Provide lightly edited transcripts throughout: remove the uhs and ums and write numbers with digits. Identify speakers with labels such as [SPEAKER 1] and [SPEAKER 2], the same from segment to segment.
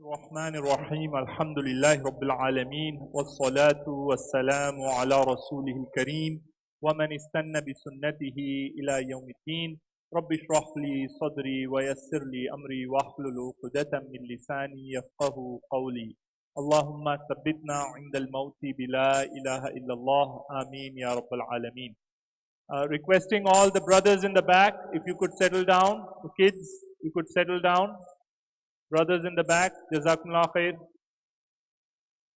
[SPEAKER 1] الرحمن الرحيم الحمد لله رب العالمين والصلاة والسلام على رسوله الكريم ومن استنى بسنته إلى يوم الدين رب اشرح لي صدري ويسر لي أمري واحلل عقدة من لساني يفقه قولي اللهم ثبتنا عند الموت بلا إله إلا الله آمين يا رب العالمين. Requesting all the brothers in the back, if you could settle down, the kids, you could settle down. Brothers in the back, Jazakumullah khair.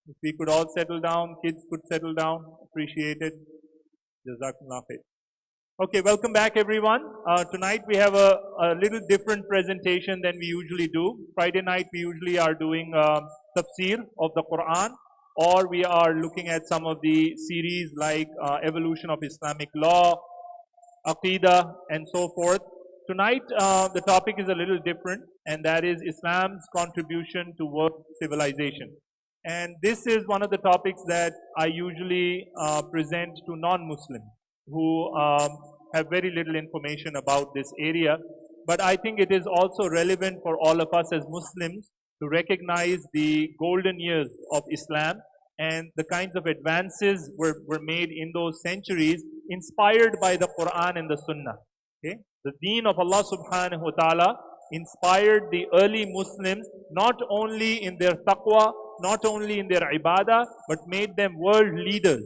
[SPEAKER 1] If we could all settle down, kids could settle down, appreciate it. Jazakumullah khair. Okay, welcome back everyone. Tonight we have a little different presentation than we usually do. Friday night we usually are doing tafsir of the Quran, or we are looking at some of the series like evolution of Islamic law, Aqidah, and so forth. Tonight, the topic is a little different, and that is Islam's contribution to world civilization. And this is one of the topics that I usually present to non-Muslims who have very little information about this area. But I think it is also relevant for all of us as Muslims to recognize the golden years of Islam and the kinds of advances were made in those centuries inspired by the Quran and the Sunnah. Okay? The deen of Allah subhanahu wa ta'ala inspired the early Muslims not only in their taqwa, not only in their ibadah, but made them world leaders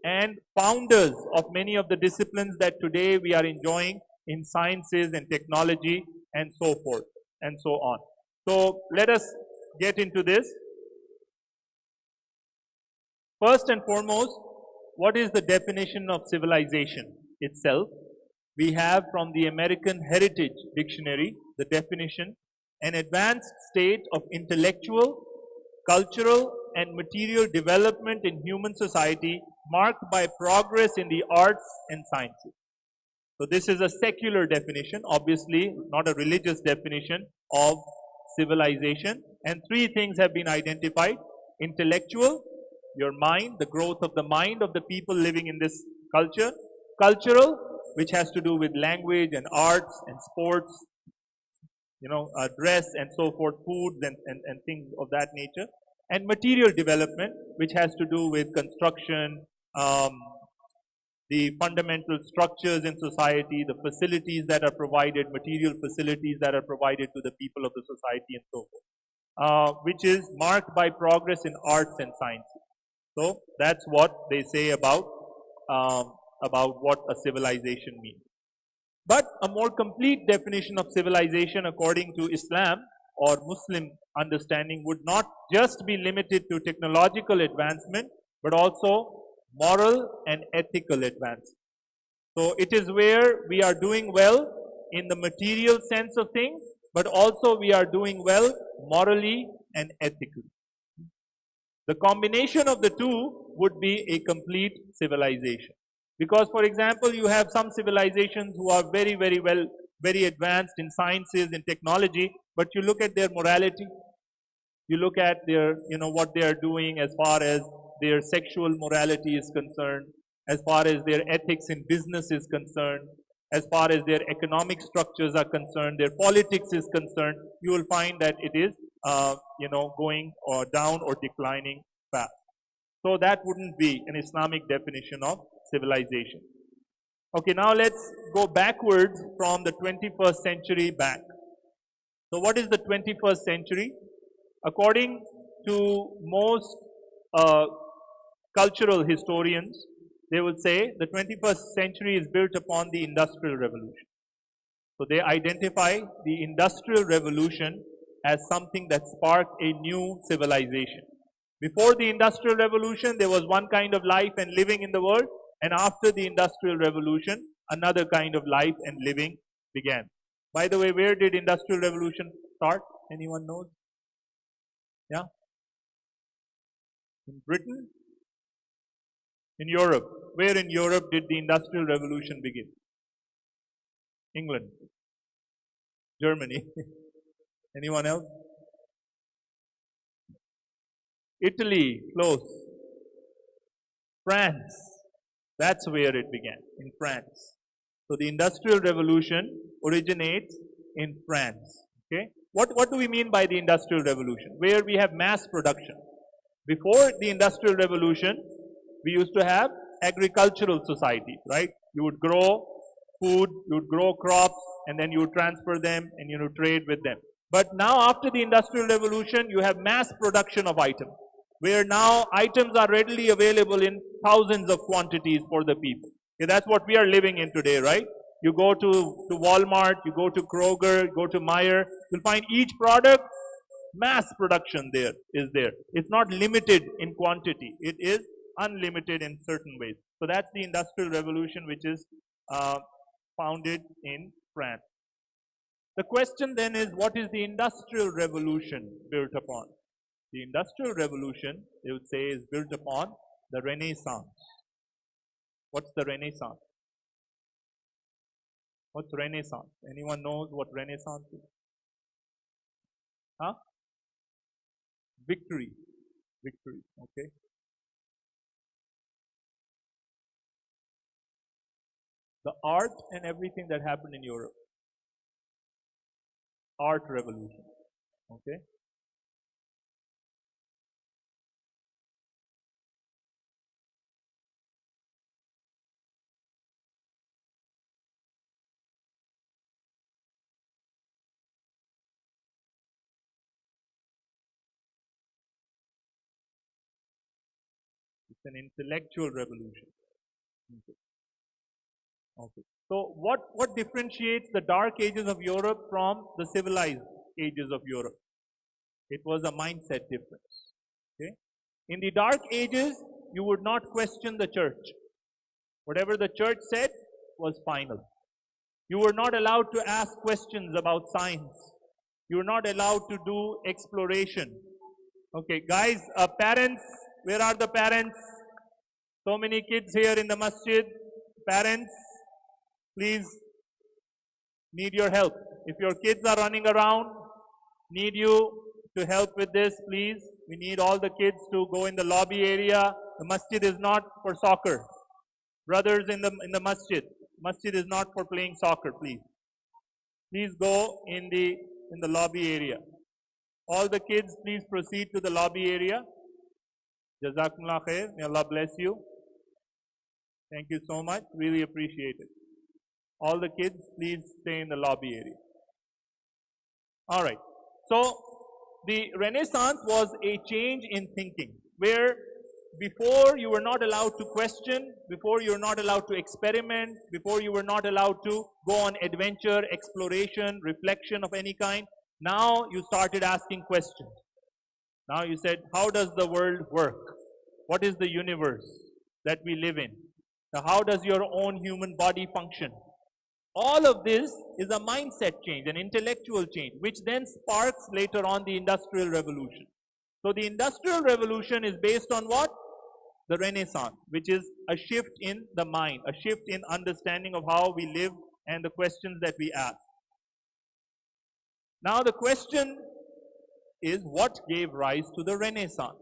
[SPEAKER 1] and founders of many of the disciplines that today we are enjoying in sciences and technology and so forth and so on. So let us get into this. First and foremost, what is the definition of civilization itself? We have from the American Heritage Dictionary the definition: an advanced state of intellectual, cultural, and material development in human society marked by progress in the arts and sciences. So this is a secular definition, obviously not a religious definition of civilization. And three things have been identified: intellectual, your mind, the growth of the mind of the people living in this culture; cultural, which has to do with language and arts and sports, dress and so forth, foods and things of that nature; and material development, which has to do with construction, the fundamental structures in society, the facilities that are provided, material facilities that are provided to the people of the society and so forth, which is marked by progress in arts and sciences. So that's what they say about what a civilization means. But a more complete definition of civilization according to Islam or Muslim understanding would not just be limited to technological advancement, but also moral and ethical advancement. So it is where we are doing well in the material sense of things, but also we are doing well morally and ethically. The combination of the two would be a complete civilization. Because, for example, you have some civilizations who are very, very well, very advanced in sciences and technology, but you look at their morality, you look at their, what they are doing as far as their sexual morality is concerned, as far as their ethics in business is concerned, as far as their economic structures are concerned, their politics is concerned, you will find that it is, going or down or declining fast. So that wouldn't be an Islamic definition of civilization. Okay, now let's go backwards from the 21st century back. So what is the 21st century? According to most cultural historians, they will say the 21st century is built upon the Industrial Revolution. So they identify the Industrial Revolution as something that sparked a new civilization. Before the Industrial Revolution, there was one kind of life and living in the world, and after the Industrial Revolution, another kind of life and living began. By the way, where did Industrial Revolution start? Anyone knows? Yeah? In Britain? In Europe. Where in Europe did the Industrial Revolution begin? England. Germany. Anyone else? Italy, close. France. That's where it began, in France. So the Industrial Revolution originates in France. Okay? what do we mean by the Industrial Revolution? Where we have mass production. Before the Industrial Revolution, we used to have agricultural society, right? You would grow food, you would grow crops, and then you would transfer them and trade with them. But now after the Industrial Revolution, you have mass production of items, where now items are readily available in thousands of quantities for the people. Okay, that's what we are living in today, right? You go to Walmart, you go to Kroger, you go to Meijer, you'll find each product, mass production there is there. It's not limited in quantity. It is unlimited in certain ways. So that's the Industrial Revolution, which is founded in France. The question then is, what is the Industrial Revolution built upon? The Industrial Revolution, they would say, is built upon the Renaissance. What's the Renaissance? What's Renaissance? Anyone knows what Renaissance is? Huh? Victory. Victory, okay. The art and everything that happened in Europe. Art revolution, okay. It's an intellectual revolution. Okay. Okay. So what differentiates the dark ages of Europe from the civilized ages of Europe? It was a mindset difference. Okay. In the dark ages, you would not question the church. Whatever the church said was final. You were not allowed to ask questions about science. You were not allowed to do exploration. Okay, guys, parents, where are the parents? So many kids here in the masjid. Parents, please, need your help. If your kids are running around, need you to help with this, please. We need all the kids to go in the lobby area. The masjid is not for soccer. Brothers in the masjid. Masjid is not for playing soccer, please. Please go in the lobby area. All the kids, please proceed to the lobby area. Jazakumullah khair. May Allah bless you. Thank you so much. Really appreciate it. All the kids, please stay in the lobby area. All right. So, the Renaissance was a change in thinking, where before you were not allowed to question, before you were not allowed to experiment, before you were not allowed to go on adventure, exploration, reflection of any kind. Now you started asking questions. Now you said, how does the world work? What is the universe that we live in? Now, how does your own human body function? All of this is a mindset change, an intellectual change, which then sparks later on the Industrial Revolution. So the Industrial Revolution is based on what? The Renaissance, which is a shift in the mind, a shift in understanding of how we live and the questions that we ask. Now the question is, what gave rise to the Renaissance?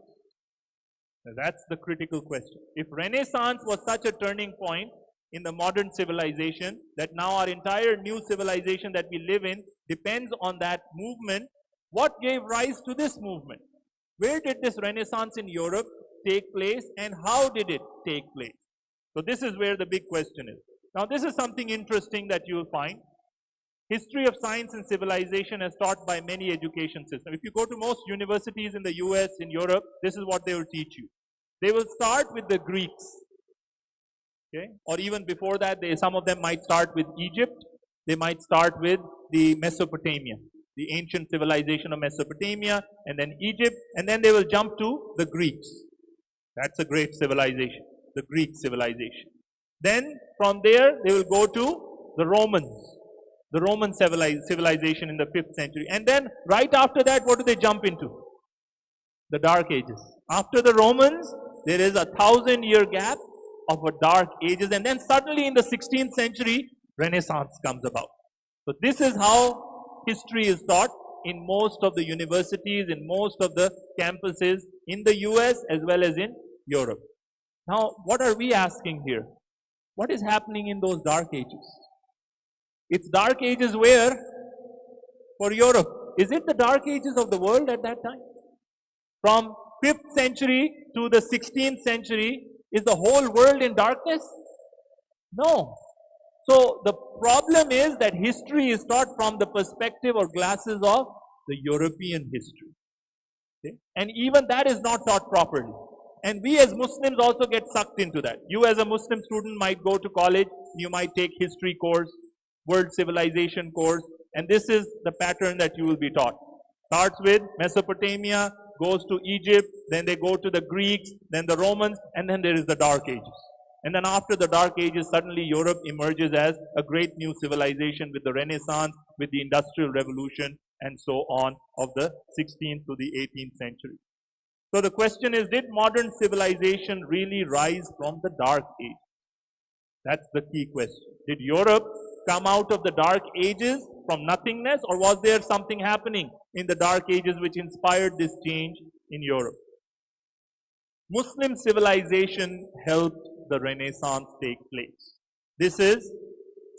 [SPEAKER 1] That's the critical question. If Renaissance was such a turning point in the modern civilization, that now our entire new civilization that we live in depends on that movement, what gave rise to this movement? Where did this Renaissance in Europe take place, and how did it take place? So this is where the big question is. Now this is something interesting that you will find. History of science and civilization is taught by many education systems. If you go to most universities in the US, in Europe, this is what they will teach you. They will start with the Greeks. Okay? Or even before that, some of them might start with Egypt. They might start with the Mesopotamia, the ancient civilization of Mesopotamia, and then Egypt, and then they will jump to the Greeks. That's a great civilization, the Greek civilization. Then from there, they will go to the Romans. The Roman civilization in the 5th century. And then right after that, what do they jump into? The Dark Ages. After the Romans, there is a 1,000-year gap of a Dark Ages. And then suddenly in the 16th century, Renaissance comes about. So this is how history is taught in most of the universities, in most of the campuses in the US as well as in Europe. Now, what are we asking here? What is happening in those Dark Ages? It's Dark Ages where? For Europe. is it the dark ages of the world at that time? From 5th century to the 16th century, is the whole world in darkness? No. So the problem is that history is taught from the perspective or glasses of the European history. Okay? And even that is not taught properly. And we as Muslims also get sucked into that. You as a Muslim student might go to college, you might take history course, world civilization course, and this is the pattern that you will be taught. Starts with Mesopotamia, goes to Egypt, then they go to the Greeks, then the Romans, and then there is the Dark Ages. And then after the Dark Ages, suddenly Europe emerges as a great new civilization with the Renaissance, with the Industrial Revolution, and so on of the 16th to the 18th century. So the question is, did modern civilization really rise from the Dark Age? That's the key question. Did Europe come out of the Dark Ages from nothingness, or was there something happening in the Dark Ages which inspired this change in Europe? Muslim civilization helped the Renaissance take place. This is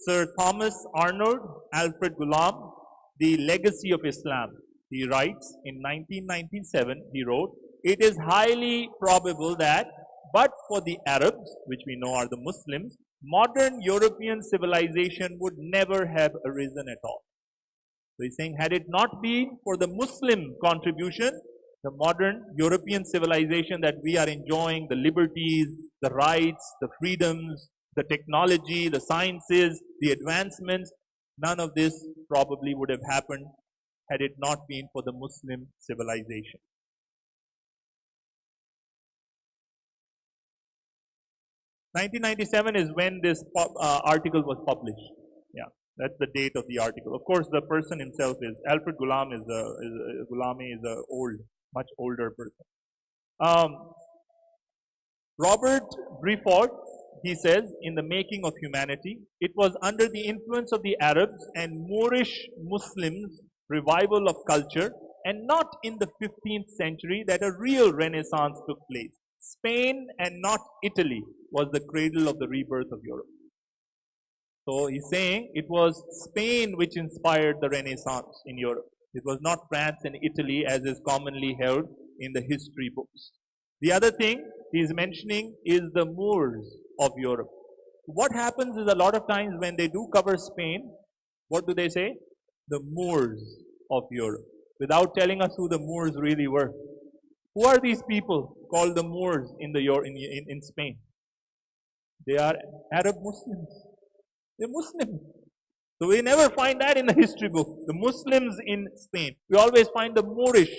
[SPEAKER 1] Sir Thomas Arnold, Alfred Ghulam, The Legacy of Islam. He writes in 1997, he wrote, "It is highly probable that, but for the Arabs, which we know are the Muslims, modern European civilization would never have arisen at all." So he's saying, had it not been for the Muslim contribution, the modern European civilization that we are enjoying, the liberties, the rights, the freedoms, the technology, the sciences, the advancements, none of this probably would have happened had it not been for the Muslim civilization. "1997 is when this article was published. Yeah, that's the date of the article. Of course, the person himself is Alfred Ghulam. Ghulami is a much older person. Robert Briford, he says, in The Making of Humanity, "It was under the influence of the Arabs and Moorish Muslims' revival of culture, and not in the 15th century, that a real renaissance took place. Spain and not Italy was the cradle of the rebirth of Europe." So he's saying it was Spain which inspired the Renaissance in Europe. It was not France and Italy as is commonly held in the history books. The other thing he's mentioning is the Moors of Europe. What happens is a lot of times when they do cover Spain, what do they say? The Moors of Europe, without telling us who the Moors really were. Who are these people called the Moors in Spain? They are Arab Muslims. They're Muslims. So we never find that in the history book. The Muslims in Spain. We always find the Moorish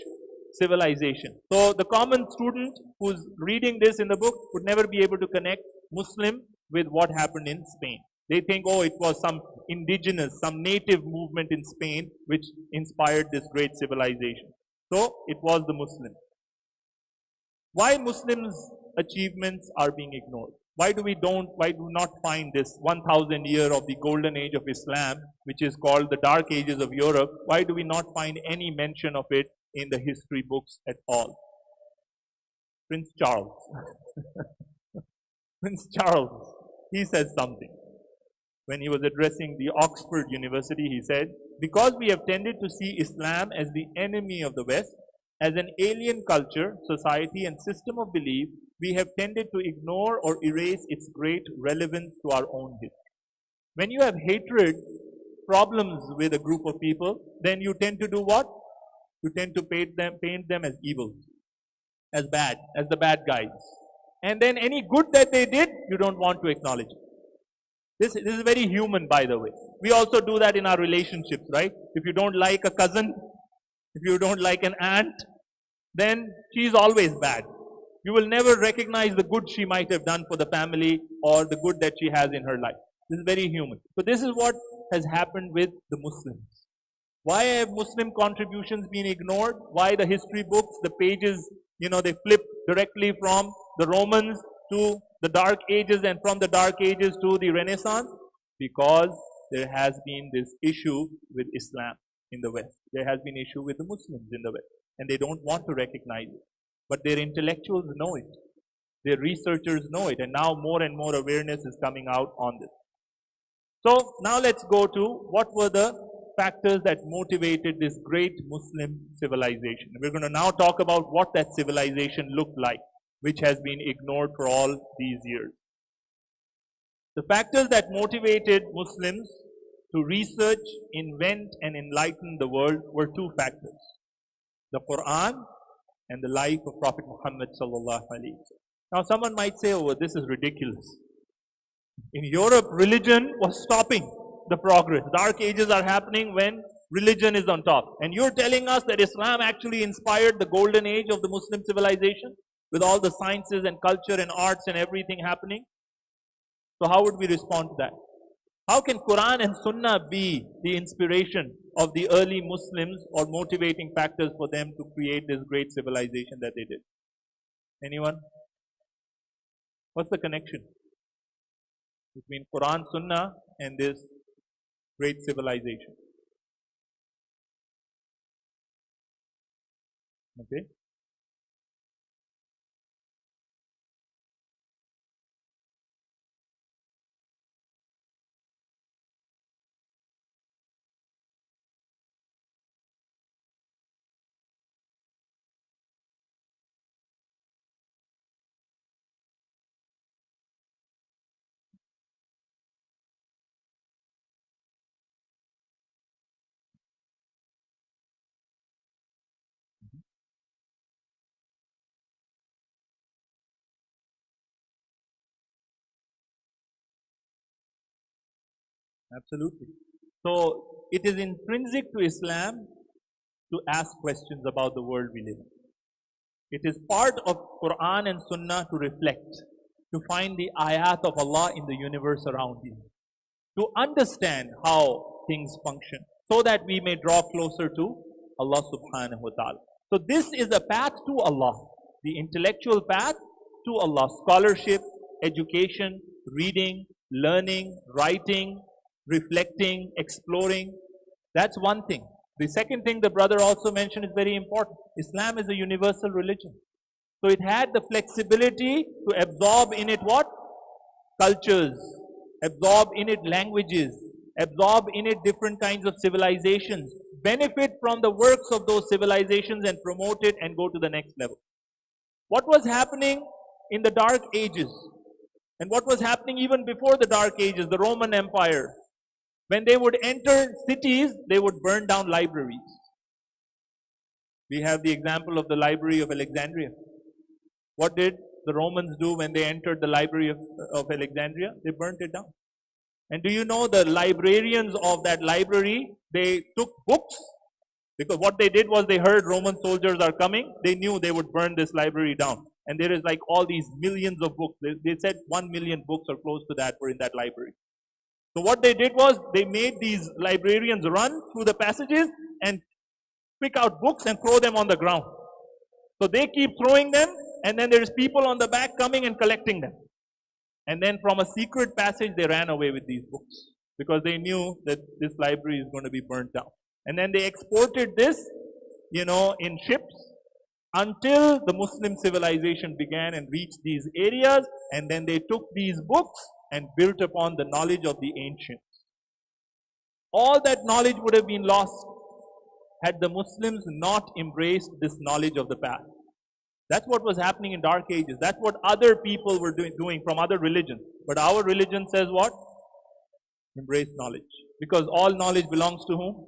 [SPEAKER 1] civilization. So the common student who's reading this in the book would never be able to connect Muslim with what happened in Spain. They think, oh, it was some indigenous, some native movement in Spain which inspired this great civilization. So it was the Muslims. Why Muslims' achievements are being ignored? Why do not find this 1000 year of the golden age of Islam, which is called the Dark Ages of Europe? Why do we not find any mention of it in the history books at all? Prince Charles. Prince Charles, he says something. When he was addressing the Oxford University, he said, "Because we have tended to see Islam as the enemy of the West, as an alien culture, society, and system of belief, we have tended to ignore or erase its great relevance to our own history." When you have hatred, problems with a group of people, then you tend to do what? You tend to paint them as evil, as bad, as the bad guys. And then any good that they did, you don't want to acknowledge it. This is very human, by the way. We also do that in our relationships, right? If you don't like a cousin, if you don't like an aunt, then she's always bad. You will never recognize the good she might have done for the family or the good that she has in her life. This is very human. So this is what has happened with the Muslims. Why have Muslim contributions been ignored? Why the history books, the pages, they flip directly from the Romans to the Dark Ages and from the Dark Ages to the Renaissance? Because there has been this issue with Islam in the West. There has been issue with the Muslims in the West. And they don't want to recognize it. But their intellectuals know it. Their researchers know it. And now more and more awareness is coming out on this. So now let's go to what were the factors that motivated this great Muslim civilization. We're going to now talk about what that civilization looked like, which has been ignored for all these years. The factors that motivated Muslims to research, invent, and enlighten the world were two factors: the Quran and the life of Prophet Muhammad sallallahu alaihi wasallam. Now, someone might say, "Oh, this is ridiculous. In Europe, religion was stopping the progress. Dark ages are happening when religion is on top. And you're telling us that Islam actually inspired the golden age of the Muslim civilization with all the sciences and culture and arts and everything happening?" So how would we respond to that? How can Quran and Sunnah be the inspiration of the early Muslims or motivating factors for them to create this great civilization that they did? Anyone? What's the connection between Quran, Sunnah and this great civilization? Okay. Absolutely. So it is intrinsic to Islam to ask questions about the world we live in. It is part of Quran and Sunnah to reflect, to find the ayat of Allah in the universe around you, to understand how things function, so that we may draw closer to Allah subhanahu wa ta'ala. So this is a path to Allah, the intellectual path to Allah. Scholarship, education, reading, learning, writing, reflecting, exploring. That's one thing. The second thing the brother also mentioned is very important. Islam is a universal religion. So it had the flexibility to absorb in it what? Cultures, absorb in it languages, absorb in it different kinds of civilizations, benefit from the works of those civilizations and promote it and go to the next level. What was happening in the Dark Ages and what was happening even before the Dark Ages, the Roman Empire, when they would enter cities, they would burn down libraries. We have the example of the Library of Alexandria. What did the Romans do when they entered the Library of Alexandria? They burnt it down. And do you know the librarians of that library, they took books, because what they did was they heard Roman soldiers are coming. They knew they would burn this library down. And there is like all these millions of books. They said 1 million books or close to that were in that library. So what they did was they made these librarians run through the passages and pick out books and throw them on the ground. So they keep throwing them, and then there's people on the back coming and collecting them. And then from a secret passage, they ran away with these books because they knew that this library is going to be burnt down. And then they exported this, in ships until the Muslim civilization began and reached these areas. And then they took these books and built upon the knowledge of the ancients. All that knowledge would have been lost had the Muslims not embraced this knowledge of the past. That's what was happening in Dark Ages. That's what other people were doing from other religions. But our religion says what? Embrace knowledge. Because all knowledge belongs to whom?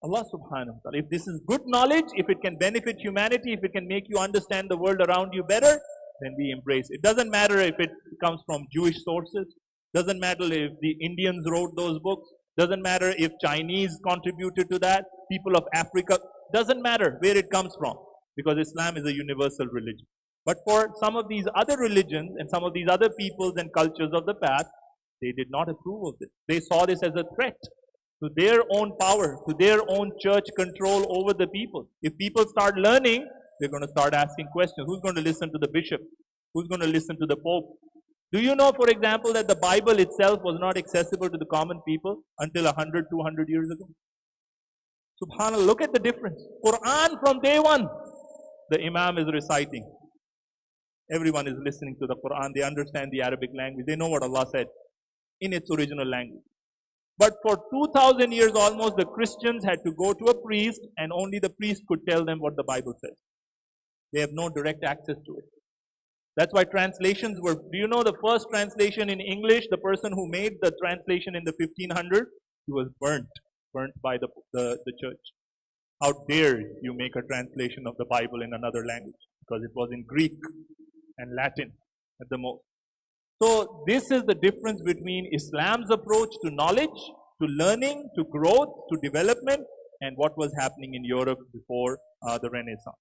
[SPEAKER 1] Allah subhanahu wa ta'ala. If this is good knowledge, if it can benefit humanity, if it can make you understand the world around you better, then we embrace it. It doesn't matter if it comes from Jewish sources. Doesn't matter if the Indians wrote those books. Doesn't matter if Chinese contributed to that. People of Africa. Doesn't matter where it comes from. Because Islam is a universal religion. But for some of these other religions and some of these other peoples and cultures of the past, they did not approve of this. They saw this as a threat to their own power, to their own church control over the people. If people start learning, they're going to start asking questions. Who's going to listen to the bishop? Who's going to listen to the pope? Do you know, for example, that the Bible itself was not accessible to the common people until 100, 200 years ago? SubhanAllah, look at the difference. Quran from day one, the Imam is reciting. Everyone is listening to the Quran. They understand the Arabic language. They know what Allah said in its original language. But for 2000 years almost, the Christians had to go to a priest, and only the priest could tell them what the Bible says. They have no direct access to it. That's why translations were, do you know the first translation in English, the person who made the translation in the 1500s, he was burnt by the church. How dare you make a translation of the Bible in another language? Because it was in Greek and Latin at the most. So this is the difference between Islam's approach to knowledge, to learning, to growth, to development, and what was happening in Europe before the Renaissance.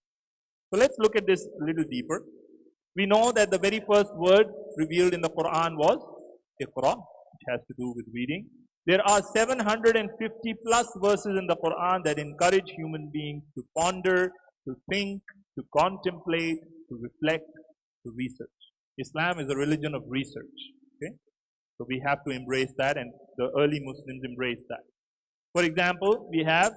[SPEAKER 1] So let's look at this a little deeper. We know that the very first word revealed in the Quran was Iqra, which has to do with reading. There are 750 plus verses in the Quran that encourage human beings to ponder, to think, to contemplate, to reflect, to research. Islam is a religion of research. Okay? So we have to embrace that, and the early Muslims embraced that. For example, we have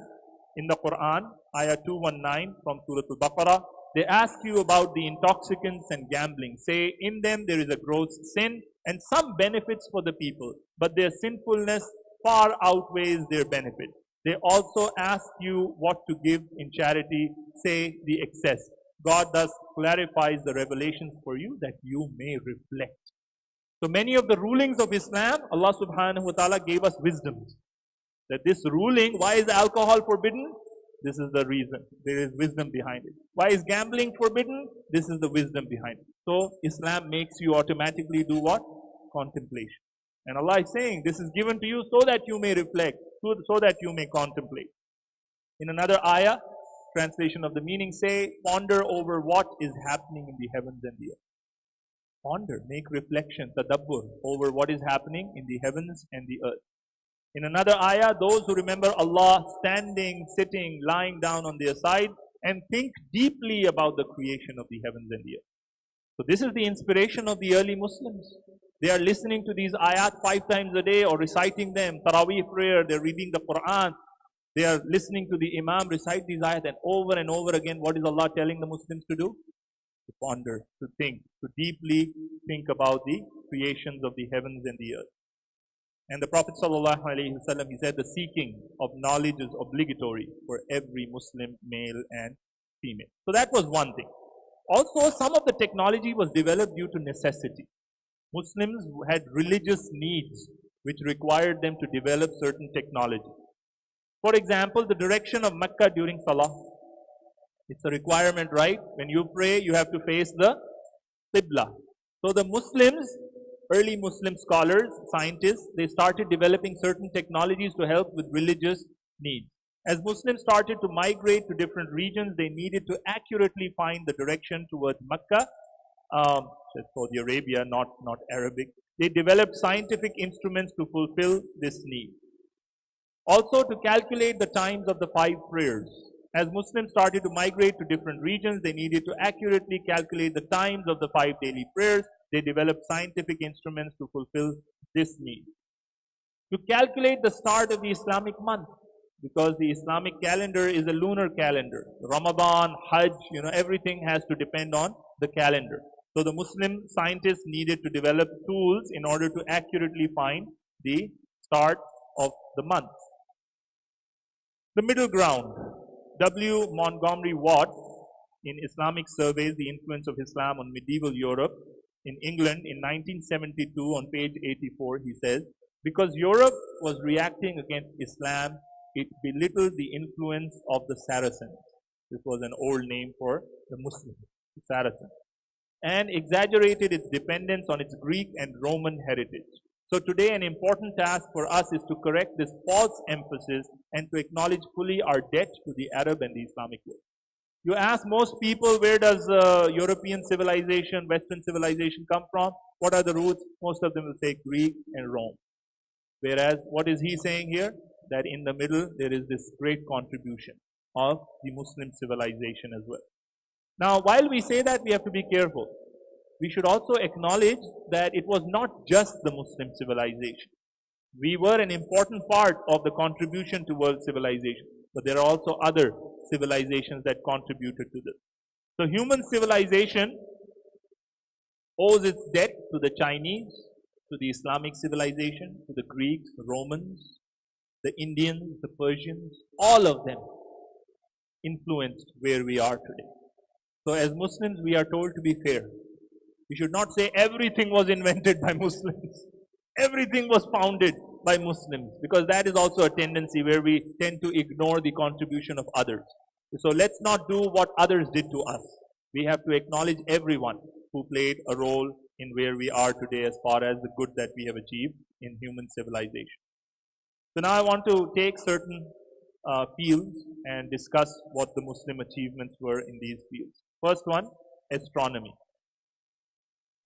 [SPEAKER 1] in the Quran, ayah 219 from Surah Al-Baqarah, they ask you about the intoxicants and gambling. Say, in them there is a gross sin and some benefits for the people, but their sinfulness far outweighs their benefit. They also ask you what to give in charity. Say the excess. God thus clarifies the revelations for you that you may reflect. So many of the rulings of Islam, Allah subhanahu wa ta'ala gave us wisdom. That this ruling, why is alcohol forbidden? This is the reason. There is wisdom behind it. Why is gambling forbidden? This is the wisdom behind it. So Islam makes you automatically do what? Contemplation. And Allah is saying, this is given to you so that you may reflect, so that you may contemplate. In another ayah, translation of the meaning say, ponder over what is happening in the heavens and the earth. Ponder, make reflection, tadabbur, over what is happening in the heavens and the earth. In another ayah, those who remember Allah standing, sitting, lying down on their side, and think deeply about the creation of the heavens and the earth. So this is the inspiration of the early Muslims. They are listening to these ayat 5 times a day or reciting them, Taraweeh prayer, they're reading the Quran. They are listening to the Imam recite these ayat, and over again, what is Allah telling the Muslims to do? To ponder, to think, to deeply think about the creations of the heavens and the earth. And the Prophet ﷺ, he said, the seeking of knowledge is obligatory for every Muslim, male and female. So that was one thing. Also, some of the technology was developed due to necessity. Muslims had religious needs which required them to develop certain technology. For example, the direction of Mecca during Salah. It's a requirement, right? When you pray, you have to face the Qibla. So the Muslims, early Muslim scholars, scientists, they started developing certain technologies to help with religious needs. As Muslims started to migrate to different regions, they needed to accurately find the direction towards Mecca, Saudi Arabia, not Arabic. They developed scientific instruments to fulfill this need. Also to calculate the times of the 5 prayers. As Muslims started to migrate to different regions, they needed to accurately calculate the times of the 5 daily prayers. They developed scientific instruments to fulfill this need. To calculate the start of the Islamic month, because the Islamic calendar is a lunar calendar. Ramadan, Hajj, everything has to depend on the calendar. So the Muslim scientists needed to develop tools in order to accurately find the start of the month. The middle ground. W. Montgomery Watt, in Islamic Surveys, the Influence of Islam on Medieval Europe, in England in 1972 on page 84, he says, because Europe was reacting against Islam, it belittled the influence of the Saracens. This was an old name for the Muslims, the Saracens, and exaggerated its dependence on its Greek and Roman heritage. So today an important task for us is to correct this false emphasis and to acknowledge fully our debt to the Arab and the Islamic world. You ask most people, where does European civilization, Western civilization come from? What are the roots? Most of them will say Greek and Rome. Whereas, what is he saying here? That in the middle, there is this great contribution of the Muslim civilization as well. Now, while we say that, we have to be careful. We should also acknowledge that it was not just the Muslim civilization. We were an important part of the contribution to world civilization, but there are also other civilizations that contributed to this. So human civilization owes its debt to the Chinese, to the Islamic civilization, to the Greeks, the Romans, the Indians, the Persians, all of them influenced where we are today. So as Muslims, we are told to be fair. We should not say everything was invented by Muslims. Everything was founded by Muslims, because that is also a tendency where we tend to ignore the contribution of others. So let's not do what others did to us. We have to acknowledge everyone who played a role in where we are today as far as the good that we have achieved in human civilization. So now I want to take certain fields and discuss what the Muslim achievements were in these fields. First one, astronomy.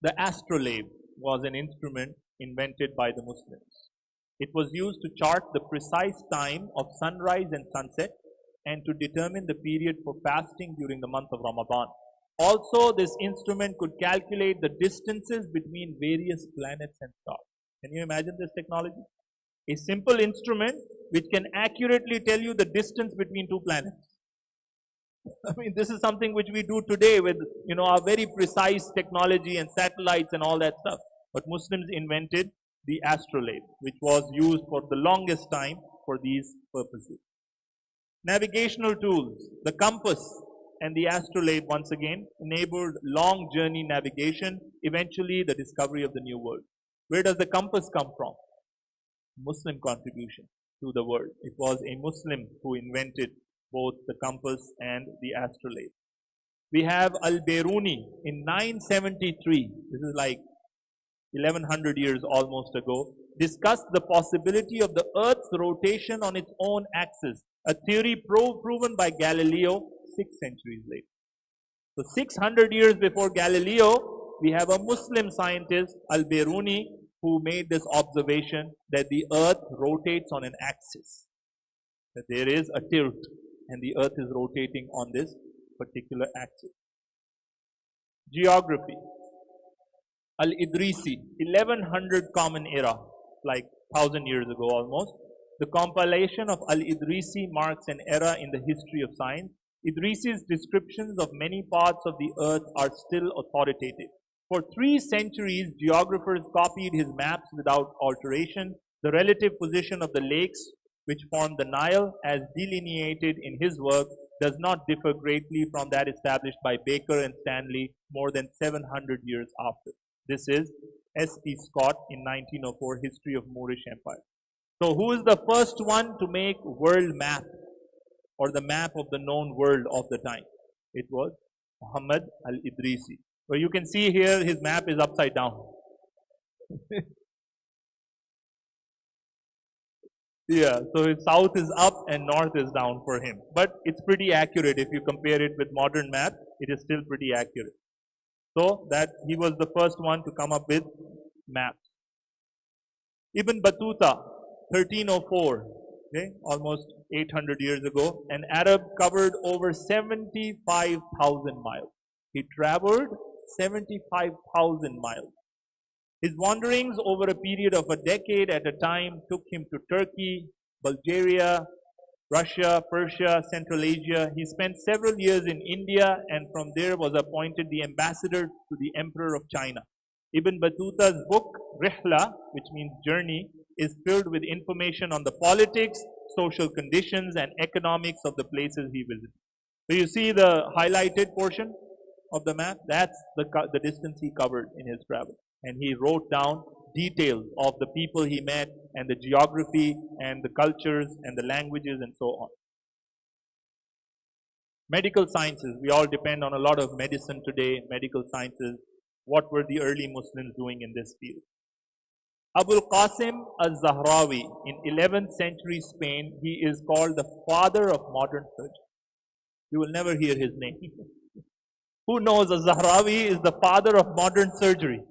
[SPEAKER 1] The astrolabe was an instrument invented by the Muslims. It was used to chart the precise time of sunrise and sunset and to determine the period for fasting during the month of Ramadan. Also, this instrument could calculate the distances between various planets and stars. Can you imagine this technology? A simple instrument which can accurately tell you the distance between two planets. I mean, this is something which we do today with, our very precise technology and satellites and all that stuff. But Muslims invented the astrolabe, which was used for the longest time for these purposes. Navigational tools, the compass and the astrolabe once again enabled long journey navigation, eventually the discovery of the New World. Where does the compass come from? Muslim contribution to the world. It was a Muslim who invented both the compass and the astrolabe. We have Al-Biruni in 973, this is like 1100 years almost ago, discussed the possibility of the Earth's rotation on its own axis, a theory proven by Galileo 6 centuries later. So 600 years before Galileo, we have a Muslim scientist, Al-Biruni, who made this observation that the Earth rotates on an axis, that there is a tilt and the Earth is rotating on this particular axis. Geography. Al-Idrisi, 1100 Common Era, like 1000 years ago almost. The compilation of Al-Idrisi marks an era in the history of science. Idrisi's descriptions of many parts of the Earth are still authoritative. For 3 centuries, geographers copied his maps without alteration. The relative position of the lakes which form the Nile, as delineated in his work, does not differ greatly from that established by Baker and Stanley more than 700 years after. This is S.T. Scott in 1904, History of Moorish Empire. So who is the first one to make world map, or the map of the known world of the time? It was Muhammad al-Idrisi. So you can see here his map is upside down. Yeah, so his south is up and north is down for him. But it's pretty accurate. If you compare it with modern map, it is still pretty accurate. So that he was the first one to come up with maps. Ibn Battuta, 1304, okay, almost 800 years ago, an Arab covered over 75,000 miles. He traveled 75,000 miles. His wanderings over a period of a decade at a time took him to Turkey, Bulgaria, Russia, Persia, Central Asia. He spent several years in India and from there was appointed the ambassador to the Emperor of China. Ibn Battuta's book, Rihla, which means journey, is filled with information on the politics, social conditions and economics of the places he visited. So you see the highlighted portion of the map? That's the distance he covered in his travel. And he wrote down details of the people he met and the geography and the cultures and the languages and so on. Medical sciences. We all depend on a lot of medicine today, medical sciences. What were the early Muslims doing in this field? Abul Qasim al-Zahrawi in 11th century Spain, he is called the father of modern surgery. You will never hear his name. Who knows al-Zahrawi is the father of modern surgery.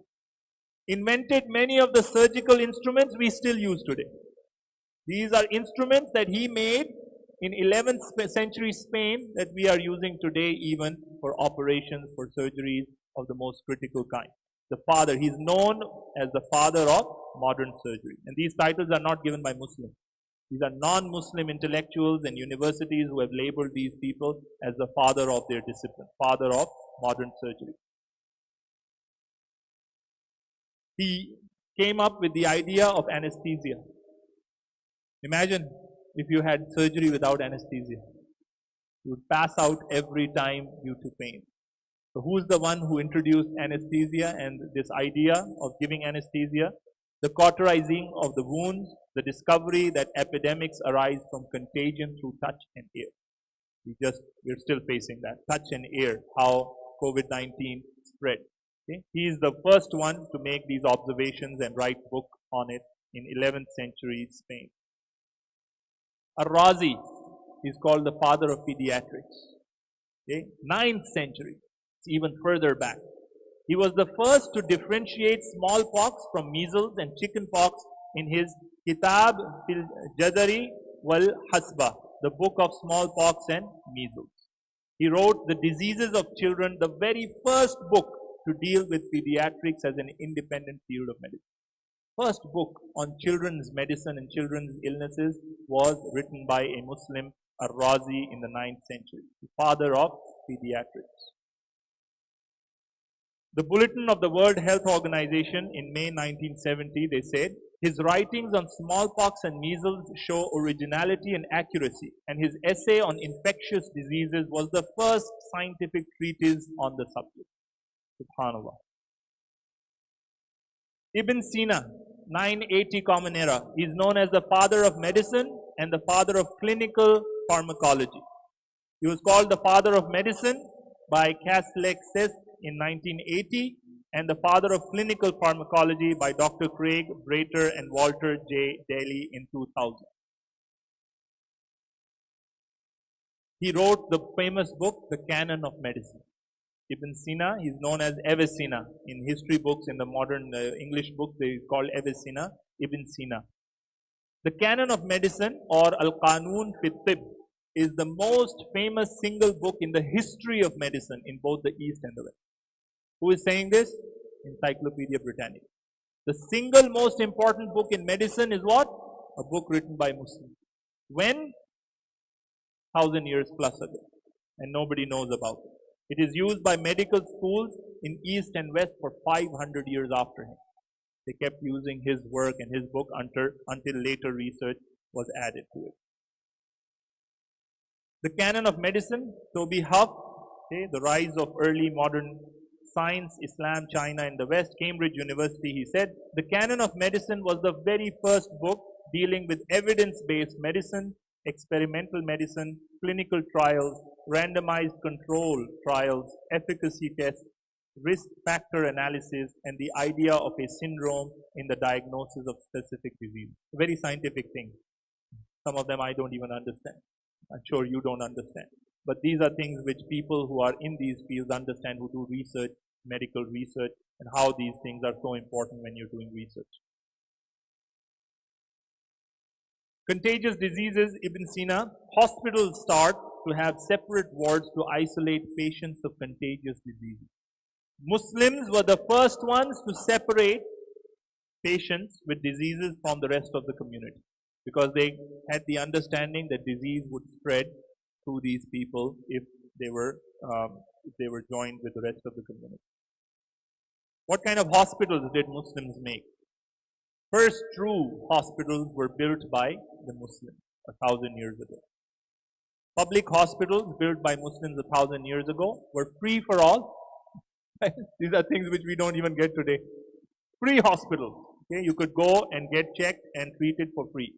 [SPEAKER 1] Invented many of the surgical instruments we still use today. These are instruments that he made in 11th century Spain that we are using today even for operations, for surgeries of the most critical kind. The father, he's known as the father of modern surgery. And these titles are not given by Muslims. These are non-Muslim intellectuals and universities who have labeled these people as the father of their discipline, father of modern surgery. He came up with the idea of anesthesia. Imagine if you had surgery without anesthesia. You would pass out every time due to pain. So who's the one who introduced anesthesia and this idea of giving anesthesia? The cauterizing of the wounds, the discovery that epidemics arise from contagion through touch and air. We're still facing that. Touch and air, how COVID-19 spread. Okay? He is the first one to make these observations and write book on it in 11th century Spain. Ar-Razi is called the father of pediatrics. Okay? 9th century, it's even further back. He was the first to differentiate smallpox from measles and chickenpox in his Kitab fil Jadari wal Hasba, the book of smallpox and measles. He wrote The Diseases of Children, the very first book to deal with pediatrics as an independent field of medicine. First book on children's medicine and children's illnesses was written by a Muslim, Ar-Razi, in the 9th century, the father of pediatrics. The Bulletin of the World Health Organization in May 1970, they said, his writings on smallpox and measles show originality and accuracy, and his essay on infectious diseases was the first scientific treatise on the subject. Subhanallah. Ibn Sina, 980 Common Era, he is known as the father of medicine and the father of clinical pharmacology. He was called the father of medicine by Castellexis in 1980 and the father of clinical pharmacology by Dr. Craig Brater and Walter J. Daly in 2000. He wrote the famous book, The Canon of Medicine. Ibn Sina is known as Avicenna. In history books, in the modern English books, they call Avicenna Ibn Sina. The Canon of Medicine, or Al-Qanun fi Tib, is the most famous single book in the history of medicine in both the East and the West. Who is saying this? Encyclopedia Britannica. The single most important book in medicine is what? A book written by Muslims. When? 1,000 years plus ago. And nobody knows about it. It is used by medical schools in East and West for 500 years after him. They kept using his work and his book until later research was added to it. The Canon of Medicine, Toby Huff, okay, the rise of early modern science, Islam, China, and the West, Cambridge University, he said, the Canon of Medicine was the very first book dealing with evidence-based medicine, experimental medicine, clinical trials, randomized control trials, efficacy tests, risk factor analysis, and the idea of a syndrome in the diagnosis of specific disease. Very scientific things. Some of them I don't even understand. I'm sure you don't understand. But these are things which people who are in these fields understand, who do research, medical research, and how these things are so important when you're doing research. Contagious diseases, Ibn Sina, hospitals start to have separate wards to isolate patients of contagious diseases. Muslims were the first ones to separate patients with diseases from the rest of the community, because they had the understanding that disease would spread through these people if they were joined with the rest of the community. What kind of hospitals did Muslims make? First true hospitals were built by the Muslims 1,000 years ago. Public hospitals built by Muslims 1,000 years ago were free for all. These are things which we don't even get today. Free hospitals. Okay, you could go and get checked and treated for free.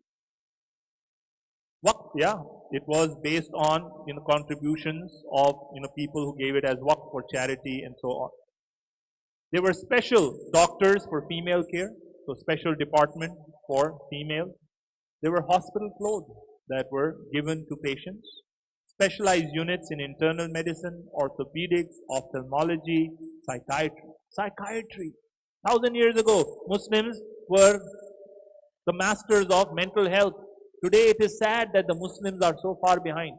[SPEAKER 1] Waqf, yeah, it was based on contributions of people who gave it as waqf for charity and so on. There were special doctors for female care, so special department for females. There were hospital clothes that were given to patients. Specialized units in internal medicine, orthopedics, ophthalmology, psychiatry. Psychiatry. 1,000 years ago, Muslims were the masters of mental health. Today it is sad that the Muslims are so far behind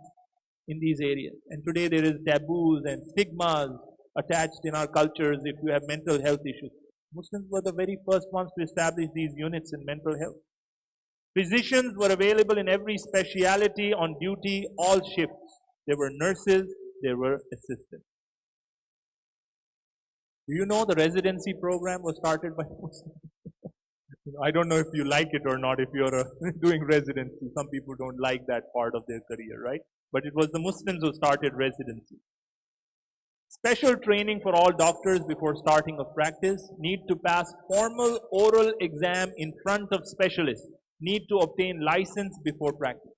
[SPEAKER 1] in these areas. And today there is taboos and stigmas attached in our cultures if you have mental health issues. Muslims were the very first ones to establish these units in mental health. Physicians were available in every specialty on duty, all shifts. There were nurses, there were assistants. Do you know the residency program was started by Muslims? I don't know if you like it or not if you're doing residency. Some people don't like that part of their career, right? But it was the Muslims who started residency. Special training for all doctors before starting a practice, need to pass formal oral exam in front of specialists, need to obtain license before practice.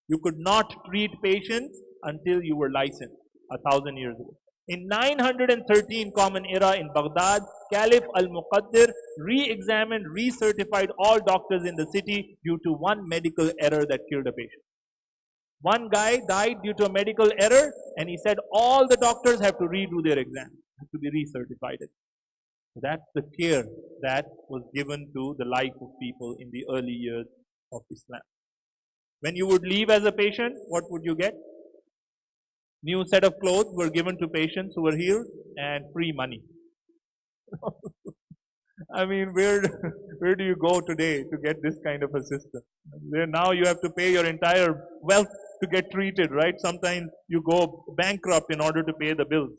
[SPEAKER 1] You could not treat patients until you were licensed 1,000 years ago. In 913 Common Era in Baghdad, Caliph al-Muqaddir re-examined, recertified all doctors in the city due to one medical error that killed a patient. One guy died due to a medical error, and he said all the doctors have to redo their exam, have to be recertified. So that's the care that was given to the life of people in the early years of Islam. When you would leave as a patient, what would you get? New set of clothes were given to patients who were healed and free money. I mean, where do you go today to get this kind of a system? Now you have to pay your entire wealth to get treated, right? Sometimes you go bankrupt in order to pay the bills.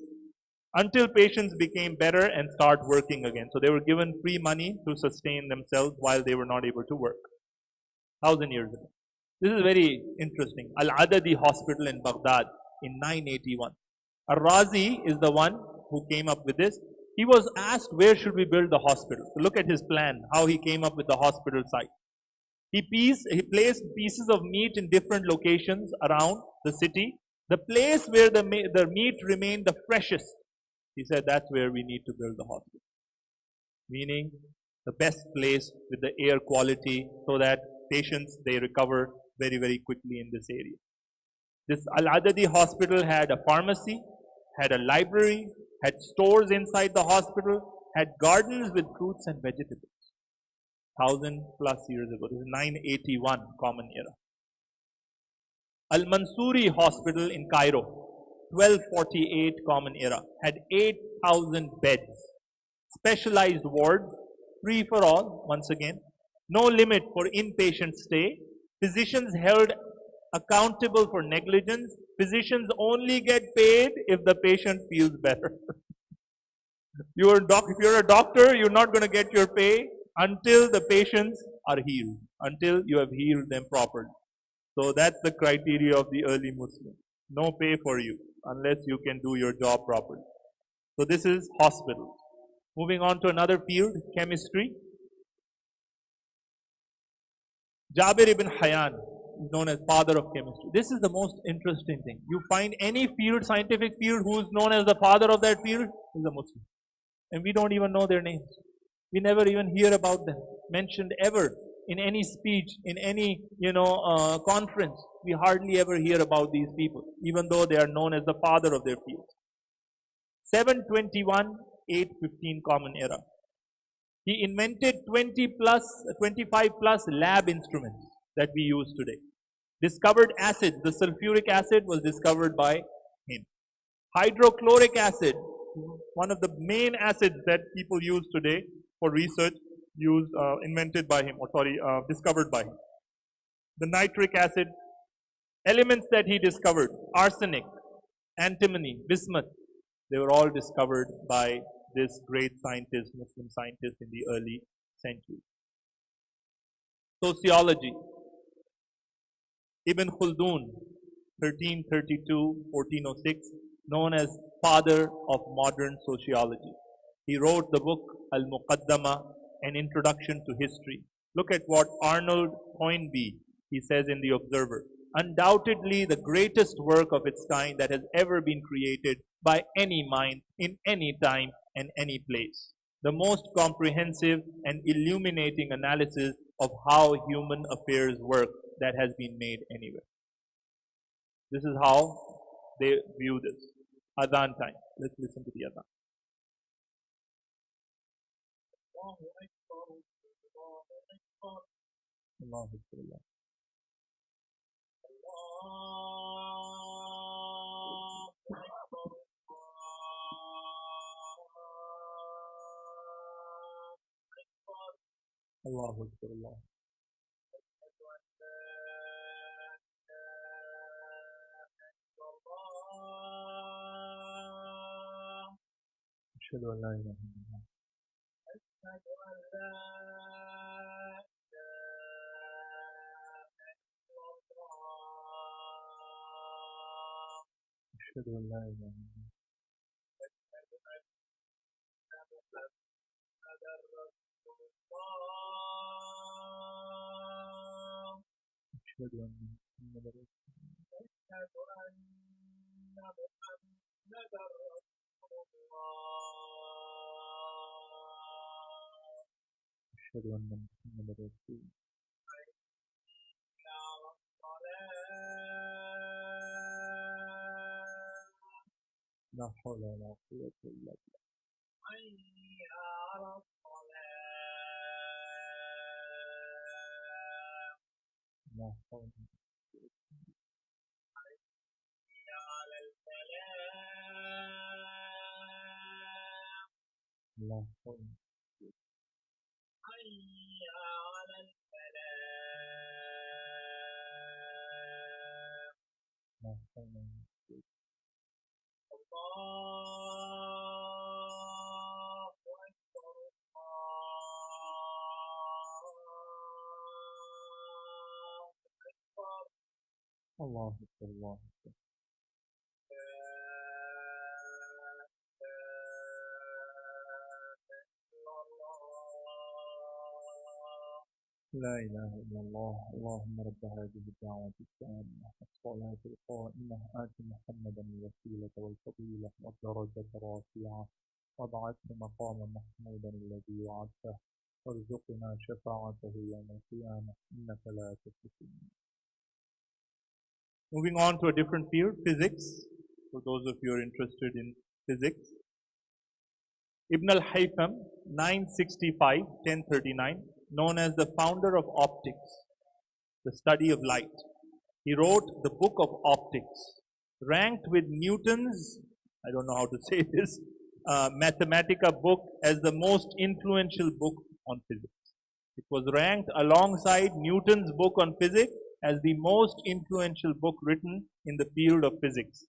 [SPEAKER 1] Until patients became better and start working again. So they were given free money to sustain themselves while they were not able to work. 1,000 years ago. This is very interesting. Al-Adadi Hospital in Baghdad in 981. Ar-Razi is the one who came up with this. He was asked, where should we build the hospital? So look at his plan, how he came up with the hospital site. He placed pieces of meat in different locations around the city. The place where the meat remained the freshest, he said that's where we need to build the hospital. Meaning the best place with the air quality so that patients, they recover very, very quickly in this area. This Al-Adadi hospital had a pharmacy, had a library, had stores inside the hospital, had gardens with fruits and vegetables. 1,000+ years ago. This is 981 Common Era. Al-Mansuri Hospital in Cairo, 1248 Common Era, had 8,000 beds, specialized wards, free for all, once again, no limit for inpatient stay, physicians held accountable for negligence, physicians only get paid if the patient feels better. If you're a doctor, you're not going to get your pay until the patients are healed, until you have healed them properly. So that's the criteria of the early Muslims. No pay for you unless you can do your job properly. So this is hospitals. Moving on to another field, chemistry. Jabir ibn Hayyan is known as father of chemistry. This is the most interesting thing. You find any field, scientific field, who is known as the father of that field is a Muslim. And we don't even know their names. We never even hear about them mentioned ever in any speech, in any conference. We hardly ever hear about these people, even though they are known as the father of their field. 721, 815 Common Era. He invented 25 plus lab instruments that we use today. Discovered acid, the sulfuric acid was discovered by him. Hydrochloric acid, one of the main acids that people use today for research, invented by him, discovered by him. The nitric acid, elements that he discovered, arsenic, antimony, bismuth, they were all discovered by this great scientist, Muslim scientist in the early centuries. Sociology. Ibn Khaldun, 1332-1406, known as father of modern sociology. He wrote the book Al-Muqaddama, an introduction to history. Look at what Arnold Toynbee, he says in The Observer. Undoubtedly the greatest work of its kind that has ever been created by any mind in any time and any place. The most comprehensive and illuminating analysis of how human affairs work that has been made anywhere. This is how they view this. Adhan time. Let's listen to the Adhan. Allahu Akbar. Allahu Akbar. Allah. أشهد أن لا إله إلا الله. Moving on to a different field, physics. For those of you who are interested in physics. Ibn al-Haytham, 965-1039, known as the founder of optics, the study of light. He wrote the book of optics, ranked with Newton's, I don't know how to say this, Mathematica book as the most influential book on physics. It was ranked alongside Newton's book on physics as the most influential book written in the field of physics.